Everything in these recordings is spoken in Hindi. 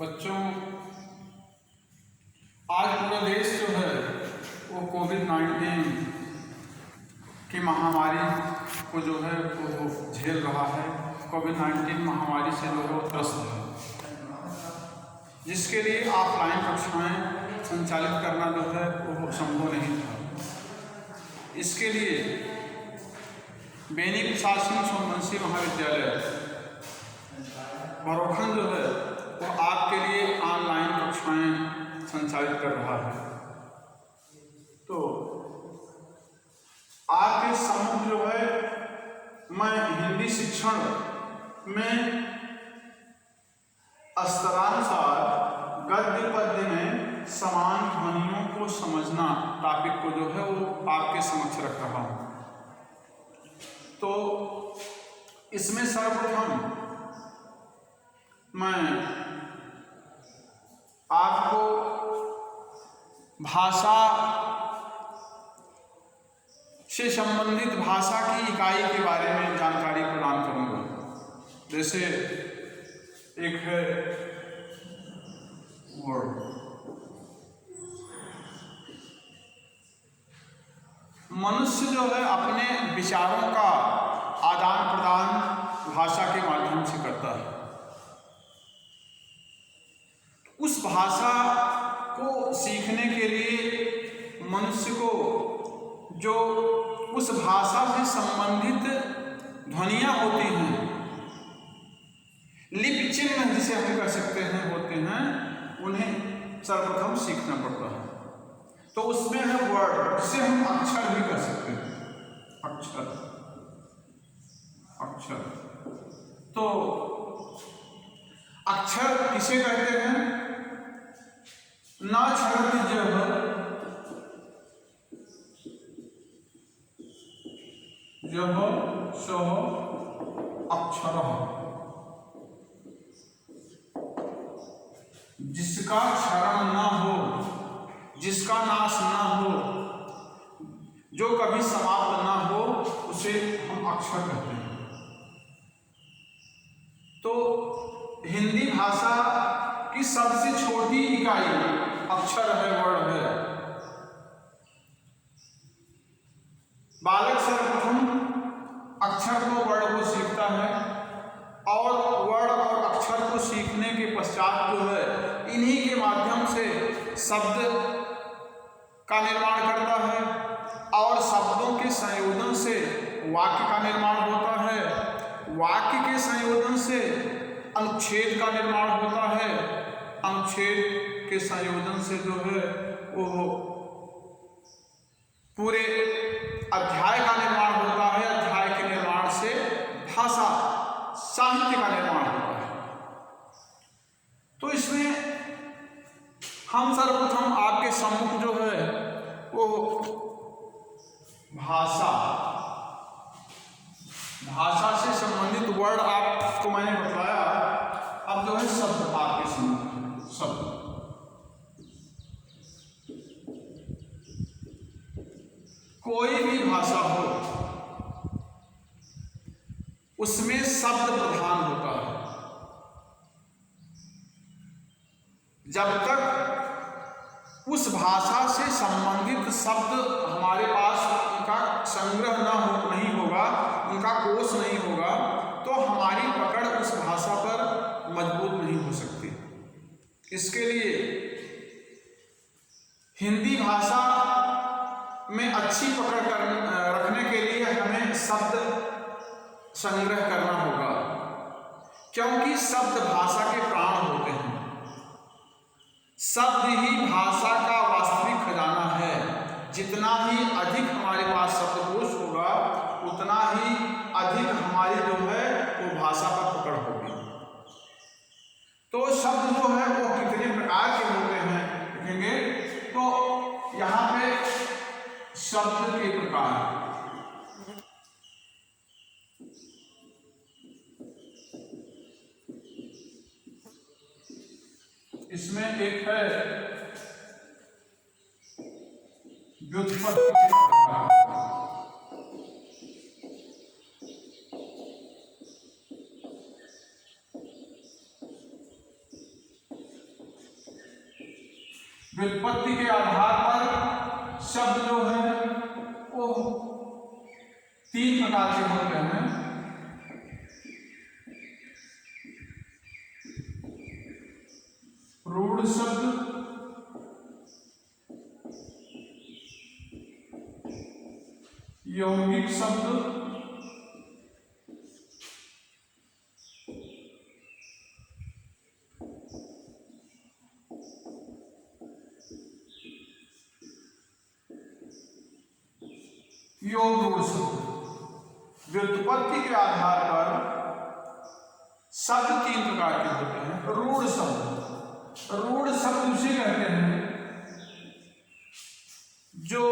बच्चों, आज पूरा देश जो है वो कोविड-19 की महामारी को जो है वो झेल रहा है। कोविड-19 महामारी से जो है वो त्रस्त है, जिसके लिए ऑफलाइन कक्षाएं संचालित करना जो है वो संभव नहीं था। इसके लिए बेनी प्रशासनिक सोमवंशी महाविद्यालय बरोखन जो है वो आपके लिए ऑनलाइन कक्षाएं संचालित कर रहा है। तो आपके सम्मुख जो है मैं हिंदी शिक्षण में स्तरानुसार गद्य पद्य में समान ध्वनियों को समझना टॉपिक को जो है वो आपके समक्ष रख रहा हूँ। तो इसमें सर्वप्रथम मैं आपको भाषा से संबंधित भाषा की इकाई के बारे में जानकारी प्रदान करूंगा। जैसे एक है वर्ड, मनुष्य जो है अपने विचारों का आदान प्रदान भाषा के माध्यम से करता है। उस भाषा को सीखने के लिए मनुष्य को जो उस भाषा से संबंधित ध्वनियाँ होती हैं, लिपि चिन्ह जिसे हम कह सकते हैं होते हैं, उन्हें सर्वप्रथम सीखना पड़ता है। तो उसमें है वर्ड, जिसे हम अक्षर भी कह सकते हैं। अक्षर अक्षर तो अक्षर किसे कहते हैं? ना छरति जब सह अक्षर, जिसका क्षरण न हो, जिसका नाश न हो, जो कभी समाप्त न हो, उसे हम अक्षर कहते हैं। तो हिंदी भाषा की सबसे छोटी इकाई अक्षर है, वर्ड है। बालक सर्वप्रथम अक्षर को, वर्ड को सीखता है और वर्ड और अक्षर को सीखने के पश्चात जो है इन्हीं के माध्यम से शब्द का निर्माण करता है और शब्दों के संयोजन से वाक्य का निर्माण होता है। वाक्य के संयोजन से अनुच्छेद का निर्माण होता है। अनुच्छेद के संयोजन से जो है वो पूरे अध्याय का निर्माण होता है। अध्याय के निर्माण से भाषा साहित्य का निर्माण होता है। तो इसमें हम सर्वप्रथम आपके सम्मुख जो है वो भाषा से संबंधित वर्ड आपको मैंने बताया। अब जो है शब्द आपके सम्मुख, शब्द कोई भी भाषा हो उसमें शब्द प्रधान होता है। जब तक उस भाषा से संबंधित शब्द हमारे पास उनका संग्रह नहीं होगा, उनका कोश नहीं होगा, तो हमारी पकड़ उस भाषा पर मजबूत नहीं हो सकती। इसके लिए हिंदी भाषा में अच्छी पकड़ रखने के लिए हमें शब्द संग्रह करना होगा, क्योंकि शब्द भाषा के प्राण होते हैं। शब्द ही भाषा का वास्तविक खजाना है। जितना ही अधिक हमारे पास शब्दकोश होगा, उतना ही अधिक हमारी जो है वो भाषा पर पकड़ होगी। तो शब्द जो है वो कितने प्रकार के होते हैं देखेंगे। तो यहाँ पे शब्द के प्रकार, इसमें एक है व्युत्पत्ति के प्रकार। व्युत्पत्ति के आधार पर शब्द जो है वो 3 प्रकार के होते हैं। रूढ़ शब्द, यौगिक शब्द, योग रूढ़ शब्द। व्युत्पत्ति के आधार पर शब्द 3 प्रकार के होते हैं। रूढ़ शब्द, रूढ़ शब्द उसे कहते हैं जो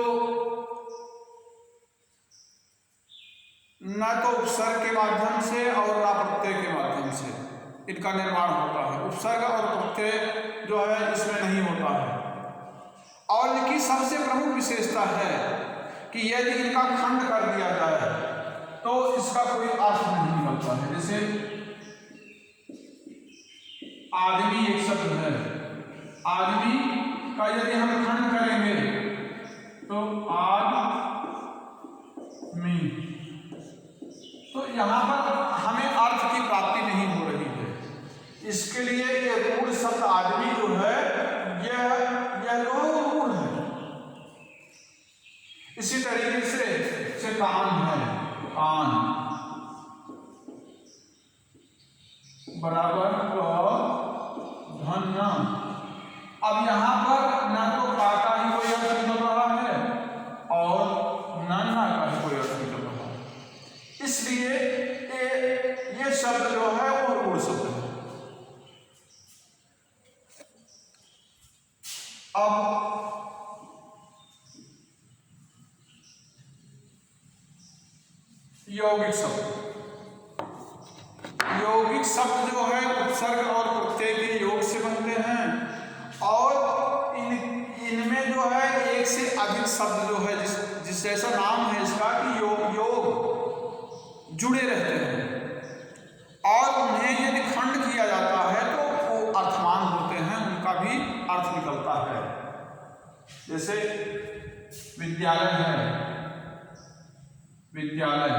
न तो उपसर्ग के माध्यम से और न प्रत्यय के माध्यम से इनका निर्माण होता है। उपसर्ग और प्रत्यय जो है इसमें नहीं होता है। और इनकी सबसे प्रमुख विशेषता है कि यदि इनका खंड कर दिया जाए तो इसका कोई अर्थ नहीं निकलता है। जैसे आदमी एक शब्द है, आदमी का यदि हम खंड करेंगे तो आदमी, तो यहाँ पर हमें अर्थ की प्राप्ति नहीं हो रही है। इसके लिए ये रूढ़ शब्द आदमी जो है यह रूढ़ है। इसी तरीके से कान है, कान बराबर धन। अब यहाँ पर ना तो का ही कोई अर्थ निकल रहा है और ना का ही कोई अर्थ निकल रहा है। इसलिए ये शब्द जो है वो रूढ़ शब्द है। अब यौगिक शब्द, यौगिक शब्द जो है उपसर्ग और प्रत्यय के योग से बनते हैं और इनमें जो है एक से अधिक शब्द जो है जिस जैसा नाम है इसका कि योग जुड़े रहते हैं और उन्हें यदि खंड किया जाता है तो वो अर्थमान होते हैं, उनका भी अर्थ निकलता है। जैसे विद्यालय है, विद्यालय,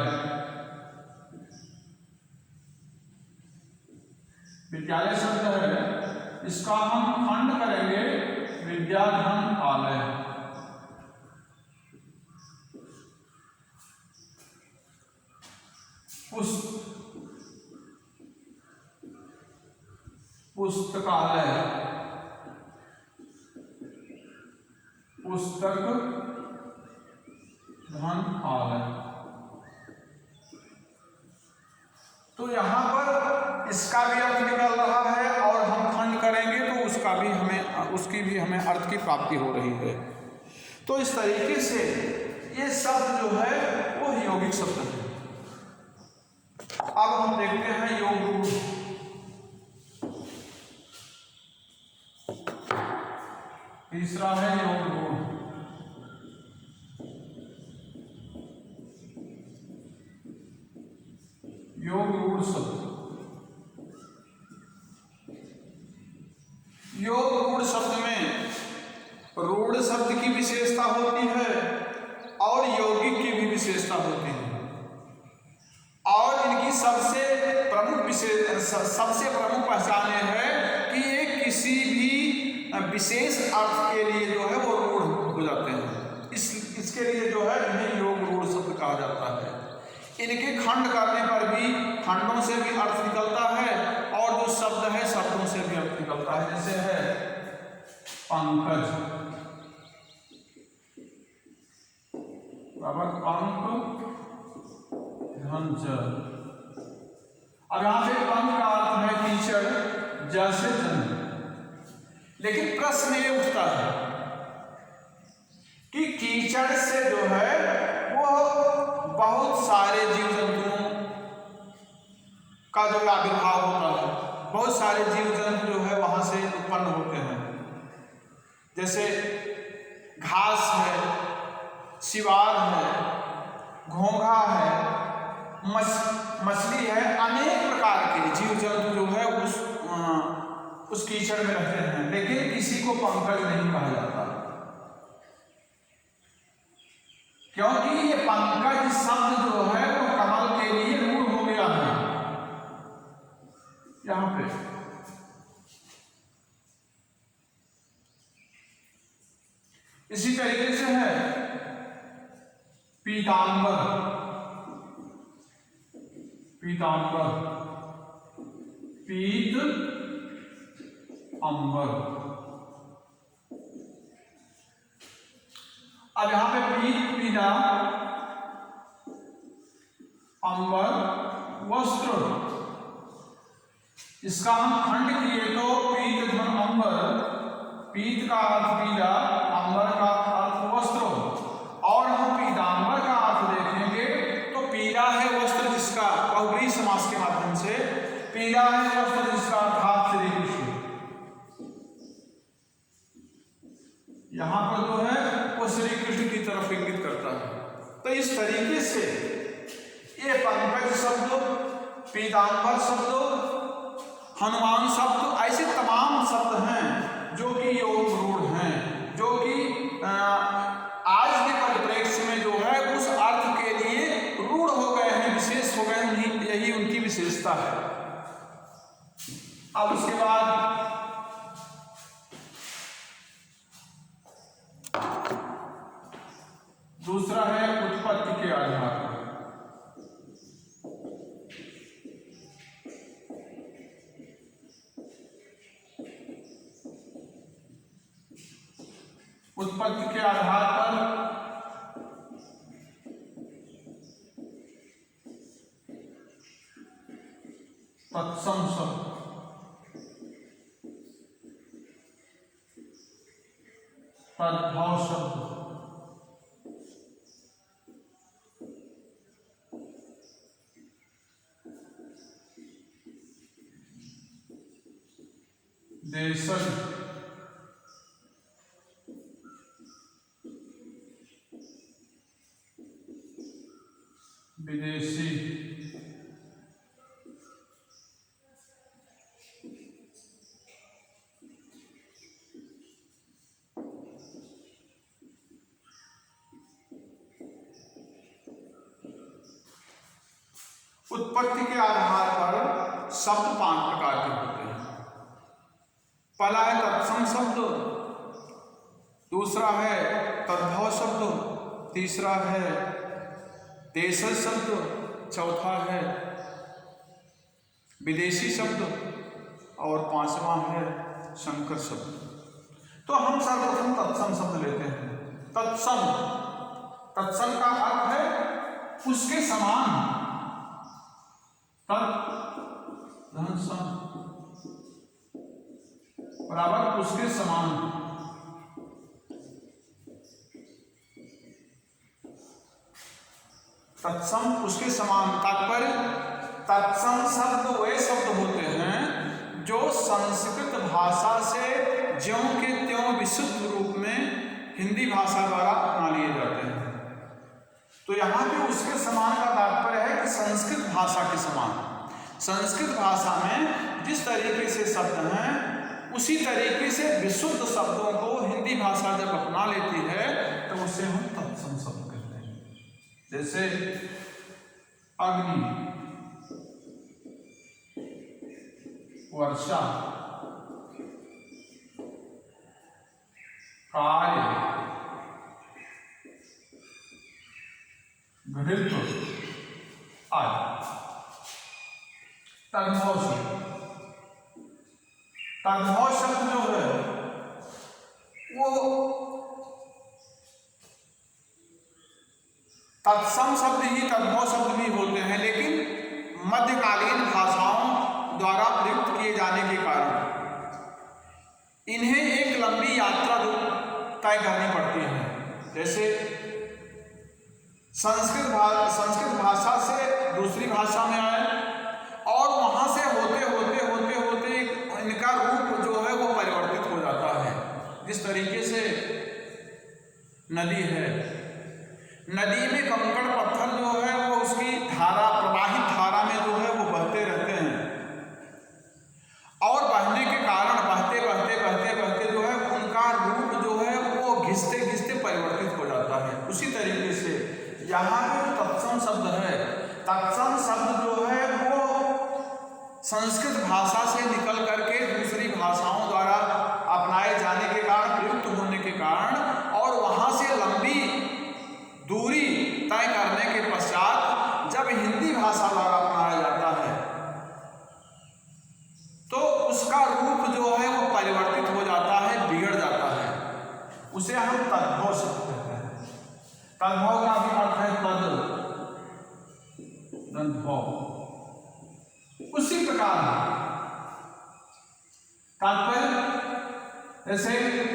विद्यालय शब्द है, इसका हम खंड करेंगे विद्याधन आलय। पुस्तकालय, पुस्तक धन आलय। तो यहां पर इसका भी अर्थ निकल रहा है और हम खंड करेंगे तो उसकी भी हमें अर्थ की प्राप्ति हो रही है। तो इस तरीके से ये शब्द जो है वो यौगिक शब्द है। अब हम देखते हैं योग रूढ़। तीसरा है योग रूढ़। योग रूढ़ शब्द, योग रूढ़ शब्द में रूढ़ शब्द की विशेषता होती है और यौगिक की भी विशेषता होती है और इनकी सबसे प्रमुख पहचान है कि ये किसी भी विशेष अर्थ के लिए जो है वो रूढ़ हो जाते हैं। इसके लिए जो है इन्हें योग रूढ़ शब्द कहा जाता है। इनके खंड करने पर भी खंडों से भी अर्थ निकलता है और जो शब्द है शब्दों से भी अर्थ निकलता है। जैसे है पंकज, पंक धन। अब यहां से पंक का अर्थ है कीचड़, जैसे जन। लेकिन प्रश्न ये उठता है कि कीचड़ से जो है वो बहुत सारे जीव जंतुओं का जो आविर्भाव होता है, बहुत सारे जीव जंतु जो है वहां से उत्पन्न होते हैं। जैसे घास है, सिवार है, घोंघा है, मछली है, अनेक प्रकार के जीव जंतु जो है उस उस कीचड़ में रहते हैं, लेकिन किसी को पंकज नहीं कहा जाता, क्योंकि ये पंकज शब्द जो है वो कमल के लिए रूढ़ हो गया है। यहां पे इसी तरीके से है पीतांबर, पीतांबर, पीत अंबर। अब यहां पे पीत पीला, अंबर वस्त्र, इसका हम खंड किए तो पीत धन अंबर, पीत का अर्थ पीला, अंबर का अर्थ वस्त्र, और हम पीतांबर का अर्थ देखेंगे तो पीला है वस्त्र जिसका, बहुब्रीहि समास के माध्यम से पीला है वस्त्र जिसका अर्थात श्री कृष्ण। यहां पर जो है वो श्री कृष्ण की तरफ इंगित करता है। तो इस तरीके से ये पंकज शब्द, पीतांबर शब्द, हनुमान शब्द, ऐसे तमाम शब्द हैं जो कि योग रूढ़ हैं, जो कि आज के परिप्रेक्ष्य में जो है उस अर्थ के लिए रूढ़ हो गए हैं, विशेष हो गए हैं, यही उनकी विशेषता है। अब उसके बाद दूसरा है उत्पत्ति के आधार पर। उत्पत्ति के आधार पर तत्सम शब्द, तद्भव शब्द, देशज, विदेशी, उत्पत्ति के आधार पर शब्द 5 प्रकार के होते हैं। पहला है तत्सम शब्द, दूसरा है तद्भव शब्द, तीसरा है देशज शब्द, चौथा है विदेशी शब्द और पांचवा है शंकर शब्द। तो हम सर्वप्रथम तत्सम शब्द लेते हैं। तत्सम, तत्सम का अर्थ है उसके समान, बराबर, उसके समान। तत्सम उसके समान, तात्पर्य तत्सम शब्द वे शब्द होते हैं जो संस्कृत भाषा से ज्यों के त्यों विशुद्ध रूप में हिंदी भाषा द्वारा अपना लिए जाते हैं। तो यहाँ पे उसके समान का तात्पर्य है कि संस्कृत भाषा के समान। संस्कृत भाषा में जिस तरीके से शब्द हैं उसी तरीके से विशुद्ध शब्दों को हिंदी भाषा जब अपना लेती है तो उसे हम तत्सम शब्द कहते हैं। जैसे अग्नि, वर्षा, कार्य, घृत आदि। तद्भव शब्द, तद्भव शब्द जो है वो तत्सम शब्द ही तद्भव शब्द भी होते हैं, लेकिन मध्यकालीन भाषाओं द्वारा प्रयुक्त किए जाने के कारण इन्हें एक लंबी यात्रा तय करनी पड़ती है। जैसे संस्कृत भाषा से दूसरी भाषा में आए और वहां से होते होते होते होते इनका रूप जो है वो परिवर्तित हो जाता है। जिस तरीके से नदी है, नदी में कंकड़ पत्थर जो है वो उसकी धारा, प्रवाहित धारा में जो है वो बहते रहते हैं और बहने के कारण एग्जाम्पल जैसे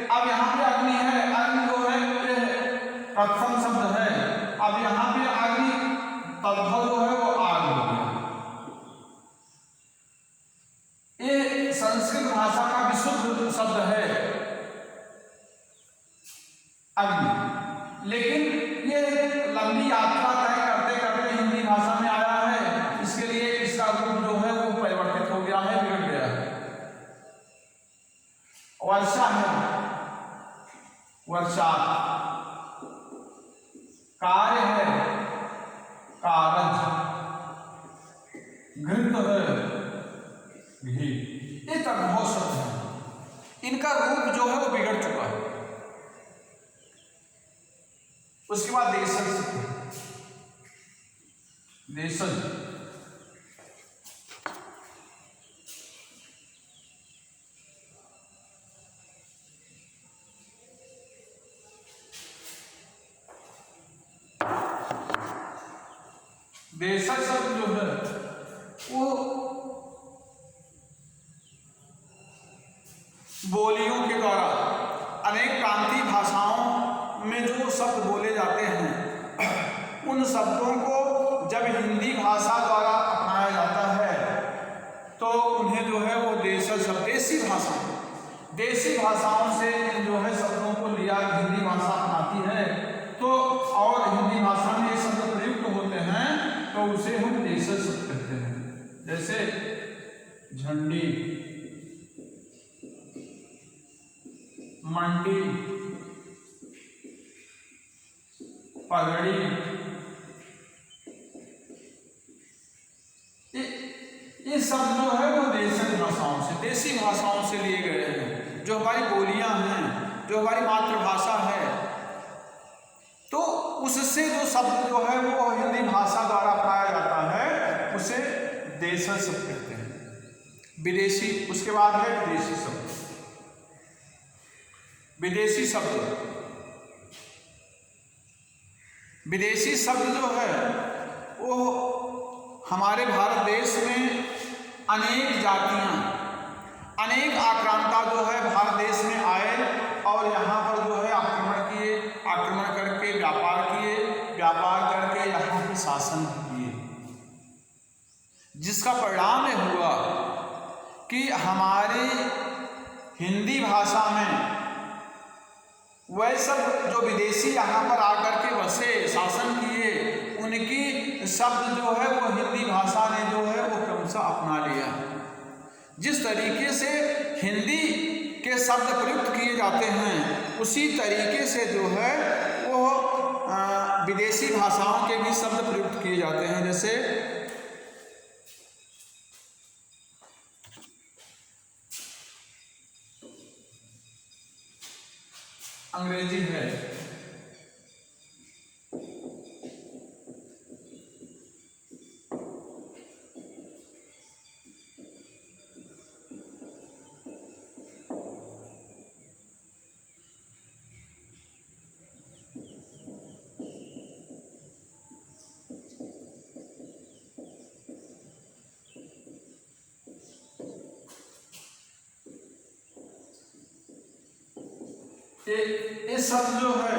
अब यहाँ पे अग्नि है, अग्नि जो है तत्सम शब्द है, अब यहाँ पे अग्नि तद्भव जो है वो आग हो गया। ये संस्कृत भाषा का विशुद्ध शब्द है अग्नि, लेकिन ये लंबी यात्रा तय करते करते हिंदी भाषा में आया है, इसके लिए इसका रूप जो है वो परिवर्तित हो गया है, बिगड़ गया है। वर्षा है, वर्षा, कार्य है, कारज, घृत है, घी, ये तद्भव शब्द है, इनका रूप जो है वो बिगड़ चुका है। उसके बाद देशज, देशज देशज शब्द जो है वो बोलियों के द्वारा अनेक प्रांतीय भाषाओं में जो शब्द बोले जाते हैं उन शब्दों को जब हिंदी भाषा द्वारा अपनाया जाता है तो उन्हें जो है वो देशज शब्द, देसी भाषाओं से जो है शब्दों को लिया हिंदी भाषा अपनाती है, तो और हिंदी भाषा में ये शब्द प्रयुक्त होते हैं तो उसे हम देशज शब्द कहते हैं। जैसे झंडी, मंडी, पगड़ी, ये शब्द जो है वो देशज भाषाओं से, देसी भाषाओं से लिए गए हैं, जो हमारी बोलियां हैं, जो हमारी मातृभाषा है, तो उससे जो शब्द जो है वो हिंदी भाषा द्वारा अपनाया जाता है उसे देशज शब्द कहते हैं। विदेशी, उसके बाद है विदेशी शब्द। विदेशी शब्द, विदेशी शब्द जो है वो हमारे भारत देश में अनेक जातियां, अनेक आक्रांता जो है भारत देश में आए और यहाँ पर जो है आक्रमण किए, आक्रमण करके व्यापार किए, व्यापार करके यहाँ पे शासन किए, जिसका परिणाम ये हुआ कि हमारी हिंदी भाषा में वह सब जो विदेशी यहाँ पर आकर के बसे, शासन किए, उनकी शब्द जो है वो हिंदी भाषा ने जो है वो क्रमशः अपना लिया। जिस तरीके से हिंदी के शब्द प्रयुक्त किए जाते हैं उसी तरीके से जो है वो विदेशी भाषाओं के भी शब्द प्रयुक्त किए जाते हैं। जैसे अंग्रेजी है, ये शब्द जो है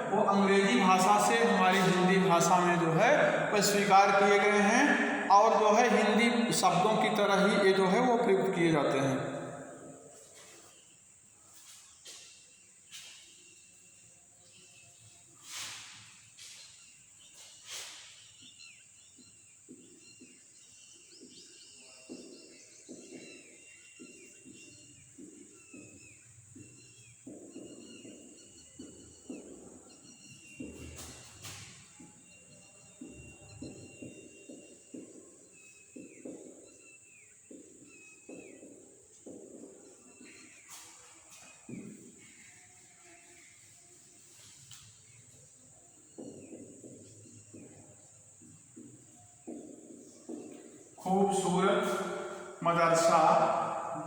वो अंग्रेजी भाषा से हमारी हिंदी भाषा में जो है वह स्वीकार किए गए हैं और जो है हिंदी शब्दों की तरह ही ये जो है वो प्रयुक्त किए जाते हैं। खूबसूरत, मदरसा,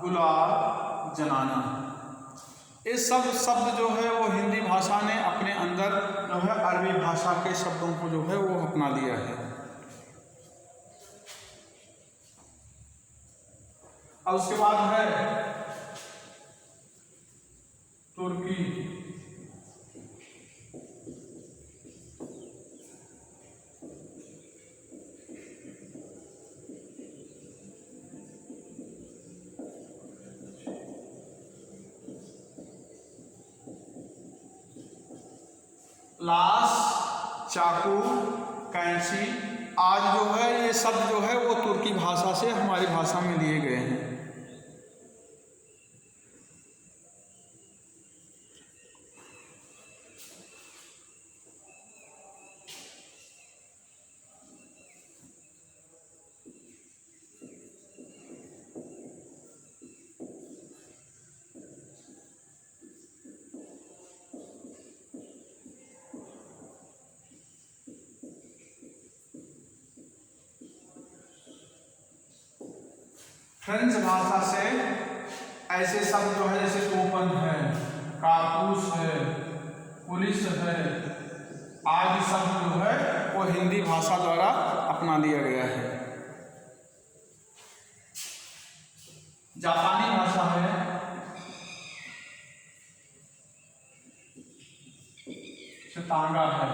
गुलाब, जनाना, ये सब शब्द जो है वो हिंदी भाषा ने अपने अंदर जो है अरबी भाषा के शब्दों को जो है वो अपना लिया है। और उसके बाद है लाश, चाकू, कैंची आज जो है ये शब्द जो है वो तुर्की भाषा से हमारी भाषा में लिए गए हैं। फ्रेंच भाषा से ऐसे शब्द जो है जैसे ओपन है, कारतूस है, पुलिस है आदि शब्द जो है वो हिंदी भाषा द्वारा अपना लिया गया है। जापानी भाषा है तांगा है,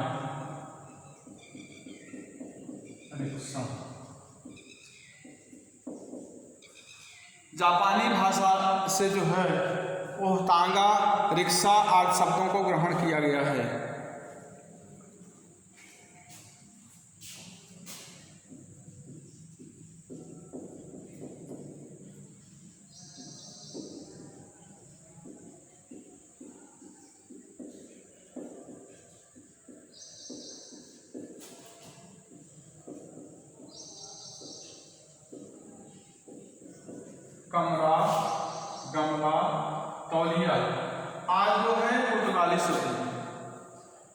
रिक्शा। जापानी भाषा से जो है वो तांगा, रिक्शा आदि शब्दों को ग्रहण किया गया है। कमरा, गमला, तौलिया आज जो है पुर्तगाली शब्द है।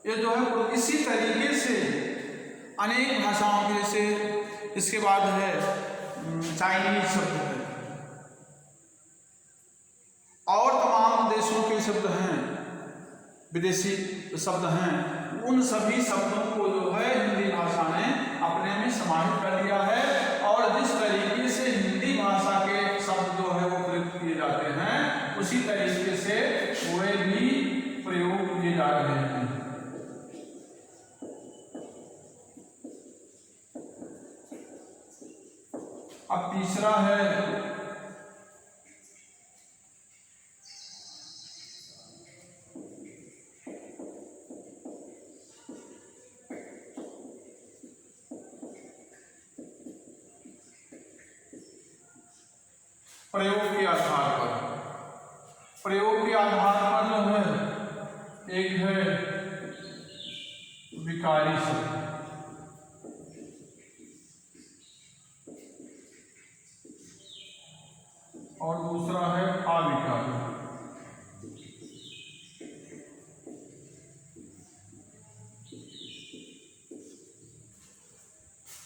ये जो है इसी तरीके से अनेक भाषाओं के जैसे इसके बाद है चाइनीज शब्द है और तमाम देशों के शब्द हैं, विदेशी शब्द हैं। उन सभी शब्दों को जो है हिंदी भाषा ने अपने में समाहित कर लिया है और जिस तरीके से हिंदी भाषा के शब्द जो है वो प्रयुक्त किए जाते हैं उसी तरीके से वे भी प्रयोग किए जा रहे हैं। अब तीसरा है प्रयोग के आधार पर। प्रयोग के आधार पर जो है एक है विकारी शब्द और दूसरा है अविकारी।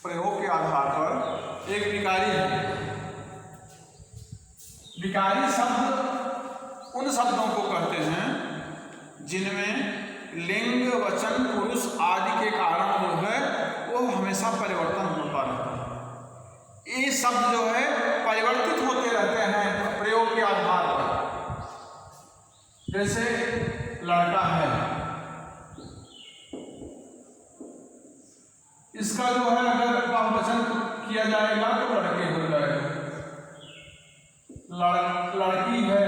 प्रयोग के आधार पर एक विकारी है। विकारी शब्द उन शब्दों को कहते हैं जिनमें लिंग, वचन, पुरुष आदि के कारण जो है वो हमेशा परिवर्तन होता रहता है। ये शब्द जो है परिवर्तित होते रहते हैं प्रयोग के आधार पर। जैसे लड़का है, इसका जो है अगर बहुवचन किया जाएगा तो लड़के हो जाएगा। लड़की है,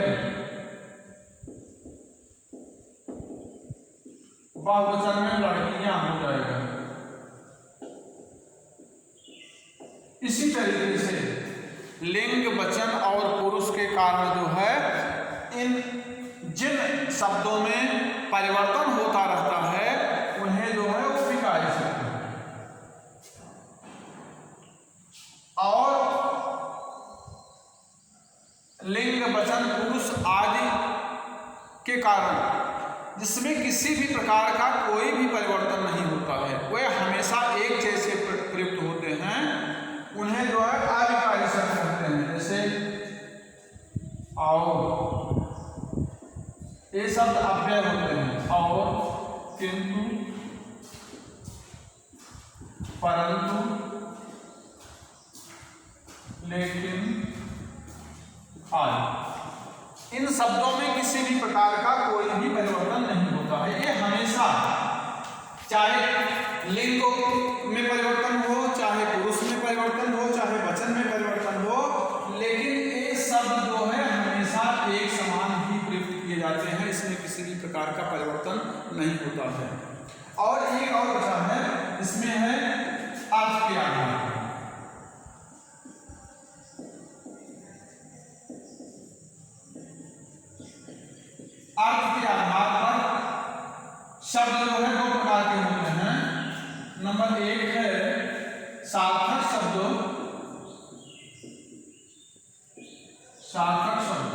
बहुवचन में लड़कियां हो जाएगा। इसी तरीके से लिंग, वचन और पुरुष के कारण जो है इन जिन शब्दों में परिवर्तन होता रहता है उन्हें जो है वो विकारी शब्द है। और लिंग, वचन, पुरुष आदि के कारण जिसमें किसी भी प्रकार का कोई भी परिवर्तन नहीं होता है, वे हमेशा एक जैसे प्रयुक्त होते हैं, उन्हें जो है अविकारी शब्द कहते हैं। जैसे और ये शब्द अव्यय होते हैं। और, किंतु, परंतु, लेकिन आदि इन शब्दों में किसी भी प्रकार का कोई भी परिवर्तन नहीं होता है। ये हमेशा चाहे लिंग में परिवर्तन हो, चाहे पुरुष में परिवर्तन हो, चाहे वचन में परिवर्तन हो, लेकिन ये शब्द जो है हमेशा एक समान ही प्रयुक्त किए जाते हैं। इसमें किसी भी प्रकार का परिवर्तन नहीं होता है। और एक और बचा है, इसमें है अर्थ के आधार पर। अर्थ के आधार पर शब्द जो है दो प्रकार के होते हैं। नंबर एक है सार्थक शब्द, सार्थक शब्द,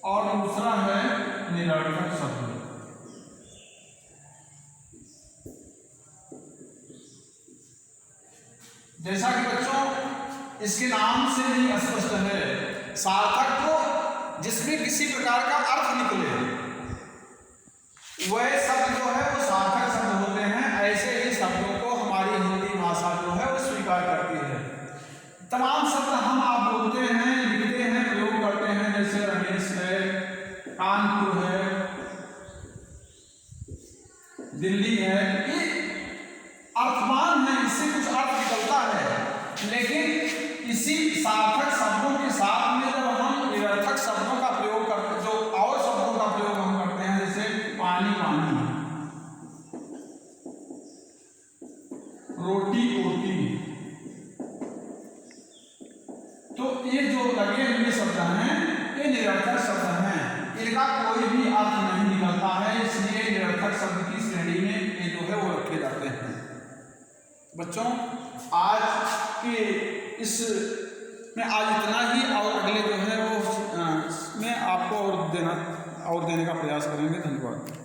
और दूसरा है निरर्थक शब्द। जैसा कि बच्चों इसके नाम से ही स्पष्ट है, सार्थक को जिसमें किसी प्रकार का अर्थ निकले वह शब्द जो है वो सार्थक शब्द होते हैं। ऐसे ही शब्दों को हमारी हिंदी भाषा जो है वो स्वीकार करती है। तमाम शब्द हम आप बोलते हैं, लिखते हैं, प्रयोग करते हैं, जैसे रमेश है, कानपुर है, दिल्ली है, ये अर्थवान है, इससे कुछ अर्थ निकलता है। लेकिन इसी सार्थक शब्दों के साथ में जब हम निरर्थक शब्दों का प्रयोग करते हैं, जो और शब्दों का प्रयोग हम करते हैं, जैसे पानी पानी, रोटी रोटी, तो ये जो लगे हुए शब्द हैं ये निरर्थक शब्द हैं, इनका कोई भी अर्थ नहीं निकलता है, इसलिए निरर्थक शब्द की श्रेणी में ये जो है वो रखे जाते हैं। बच्चों आज के इस में आज इतना ही, और अगले जो है वो में आपको और देने का प्रयास करेंगे। धन्यवाद।